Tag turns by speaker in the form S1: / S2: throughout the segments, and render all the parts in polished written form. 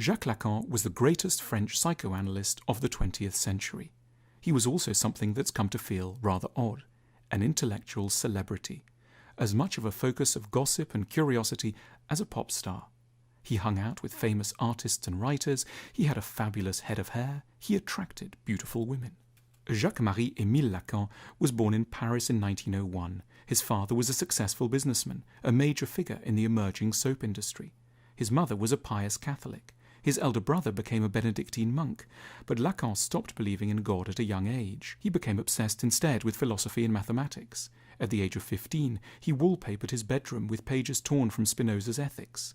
S1: Jacques Lacan was the greatest French psychoanalyst of the 20th century. He was also something that's come to feel rather odd, an intellectual celebrity, as much of a focus of gossip and curiosity as a pop star. He hung out with famous artists and writers, he had a fabulous head of hair, he attracted beautiful women. Jacques-Marie Émile Lacan was born in Paris in 1901. His father was a successful businessman, a major figure in the emerging soap industry. His mother was a pious Catholic. His elder brother became a Benedictine monk, but Lacan stopped believing in God at a young age. He became obsessed instead with philosophy and mathematics. At the age of 15, he wallpapered his bedroom with pages torn from Spinoza's Ethics.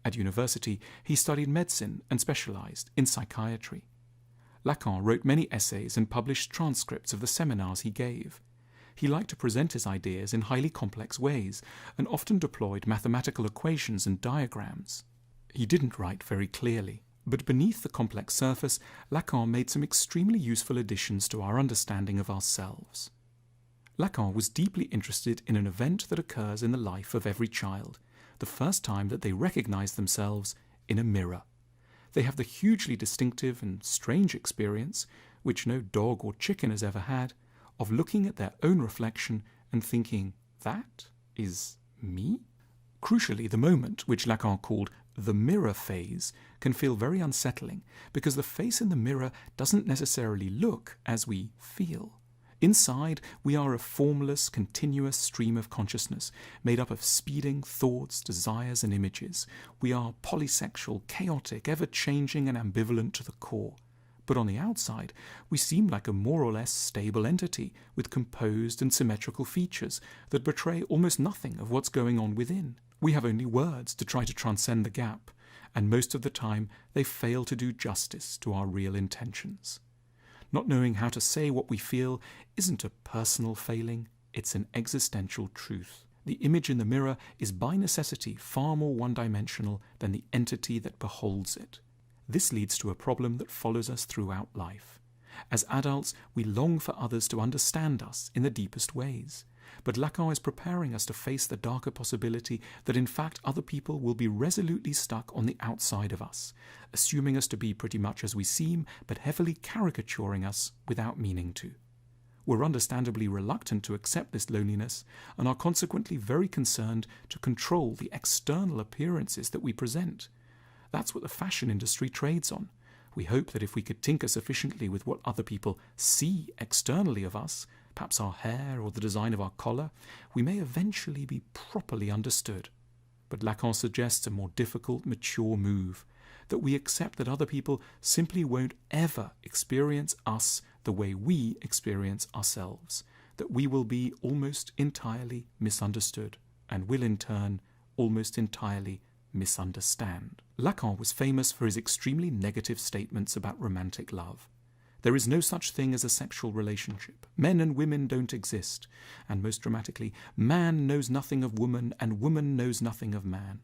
S1: At university, he studied medicine and specialized in psychiatry. Lacan wrote many essays and published transcripts of the seminars he gave. He liked to present his ideas in highly complex ways and often deployed mathematical equations and diagrams. He didn't write very clearly, but beneath the complex surface, Lacan made some extremely useful additions to our understanding of ourselves. Lacan was deeply interested in an event that occurs in the life of every child, the first time that they recognize themselves in a mirror. They have the hugely distinctive and strange experience, which no dog or chicken has ever had, of looking at their own reflection and thinking, that is me? Crucially, the moment, which Lacan called the mirror phase, can feel very unsettling because the face in the mirror doesn't necessarily look as we feel. Inside, we are a formless, continuous stream of consciousness made up of speeding thoughts, desires, and images. We are polysexual, chaotic, ever-changing, and ambivalent to the core. But on the outside, we seem like a more or less stable entity with composed and symmetrical features that betray almost nothing of what's going on within. We have only words to try to transcend the gap, and most of the time they fail to do justice to our real intentions. Not knowing how to say what we feel isn't a personal failing, it's an existential truth. The image in the mirror is by necessity far more one-dimensional than the entity that beholds it. This leads to a problem that follows us throughout life. As adults, we long for others to understand us in the deepest ways. But Lacan is preparing us to face the darker possibility that in fact other people will be resolutely stuck on the outside of us, assuming us to be pretty much as we seem, but heavily caricaturing us without meaning to. We're understandably reluctant to accept this loneliness and are consequently very concerned to control the external appearances that we present. That's what the fashion industry trades on. We hope that if we could tinker sufficiently with what other people see externally of us, perhaps our hair or the design of our collar, we may eventually be properly understood. But Lacan suggests a more difficult, mature move, that we accept that other people simply won't ever experience us the way we experience ourselves, that we will be almost entirely misunderstood, and will in turn almost entirely misunderstand. Lacan was famous for his extremely negative statements about romantic love. There is no such thing as a sexual relationship. Men and women don't exist. And most dramatically, man knows nothing of woman and woman knows nothing of man.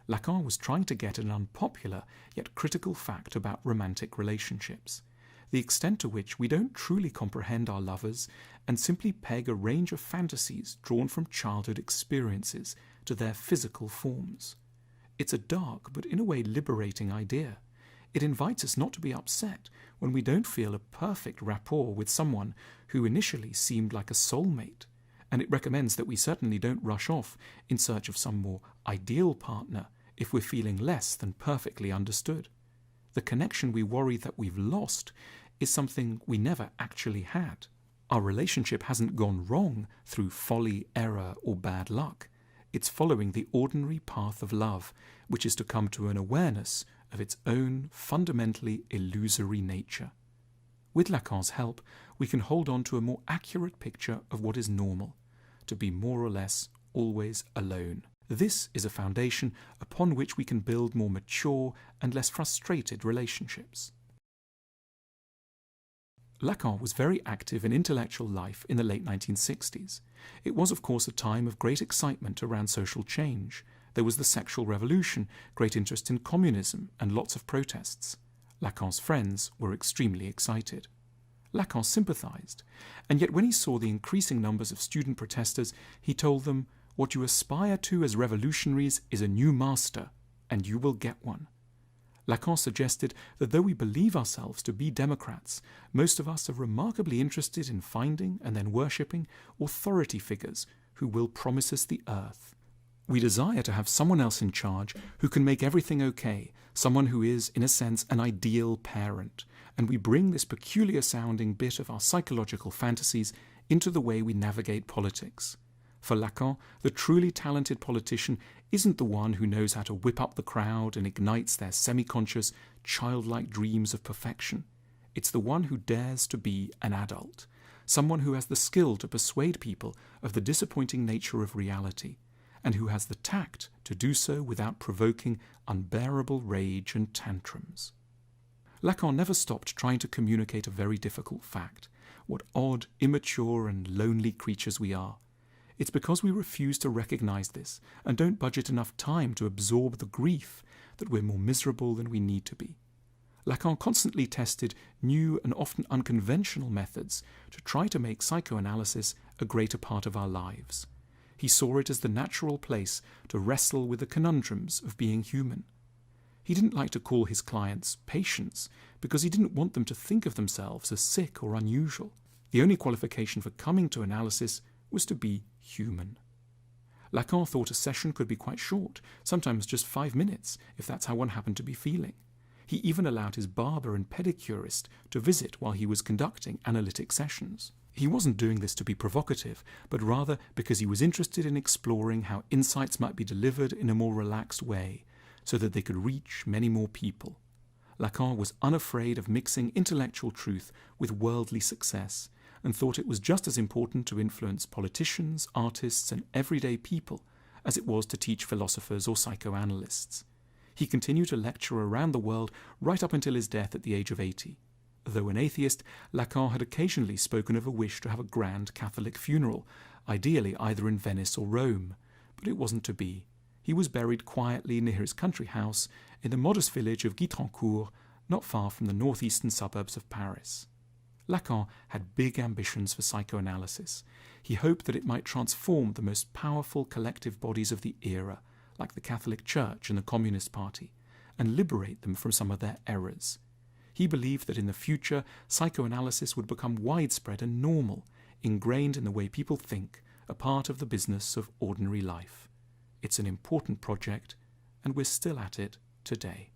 S1: Lacan was trying to get at an unpopular yet critical fact about romantic relationships, the extent to which we don't truly comprehend our lovers and simply peg a range of fantasies drawn from childhood experiences to their physical forms. It's a dark but in a way liberating idea. It invites us not to be upset when we don't feel a perfect rapport with someone who initially seemed like a soulmate, and it recommends that we certainly don't rush off in search of some more ideal partner if we're feeling less than perfectly understood. The connection we worry that we've lost is something we never actually had. Our relationship hasn't gone wrong through folly, error, or bad luck. It's following the ordinary path of love, which is to come to an awareness of its own fundamentally illusory nature. With Lacan's help, we can hold on to a more accurate picture of what is normal, to be more or less always alone. This is a foundation upon which we can build more mature and less frustrated relationships. Lacan was very active in intellectual life in the late 1960s. It was, of course, a time of great excitement around social change. There was the sexual revolution, great interest in communism, and lots of protests. Lacan's friends were extremely excited. Lacan sympathized, and yet when he saw the increasing numbers of student protesters, he told them, "What you aspire to as revolutionaries is a new master, and you will get one." Lacan suggested that though we believe ourselves to be democrats, most of us are remarkably interested in finding and then worshipping authority figures who will promise us the earth. We desire to have someone else in charge who can make everything okay, someone who is, in a sense, an ideal parent, and we bring this peculiar-sounding bit of our psychological fantasies into the way we navigate politics. For Lacan, the truly talented politician isn't the one who knows how to whip up the crowd and ignites their semi-conscious, childlike dreams of perfection. It's the one who dares to be an adult, someone who has the skill to persuade people of the disappointing nature of reality, and who has the tact to do so without provoking unbearable rage and tantrums. Lacan never stopped trying to communicate a very difficult fact, what odd, immature and lonely creatures we are. It's because we refuse to recognize this and don't budget enough time to absorb the grief that we're more miserable than we need to be. Lacan constantly tested new and often unconventional methods to try to make psychoanalysis a greater part of our lives. He saw it as the natural place to wrestle with the conundrums of being human. He didn't like to call his clients patients because he didn't want them to think of themselves as sick or unusual. The only qualification for coming to analysis was to be human. Lacan thought a session could be quite short, sometimes just 5 minutes, if that's how one happened to be feeling. He even allowed his barber and pedicurist to visit while he was conducting analytic sessions. He wasn't doing this to be provocative, but rather because he was interested in exploring how insights might be delivered in a more relaxed way, so that they could reach many more people. Lacan was unafraid of mixing intellectual truth with worldly success, and thought it was just as important to influence politicians, artists, and everyday people as it was to teach philosophers or psychoanalysts. He continued to lecture around the world right up until his death at the age of 80. Though an atheist, Lacan had occasionally spoken of a wish to have a grand Catholic funeral, ideally either in Venice or Rome, but it wasn't to be. He was buried quietly near his country house in the modest village of Guitrancourt, not far from the northeastern suburbs of Paris. Lacan had big ambitions for psychoanalysis. He hoped that it might transform the most powerful collective bodies of the era, like the Catholic Church and the Communist Party, and liberate them from some of their errors. He believed that in the future, psychoanalysis would become widespread and normal, ingrained in the way people think, a part of the business of ordinary life. It's an important project, and we're still at it today.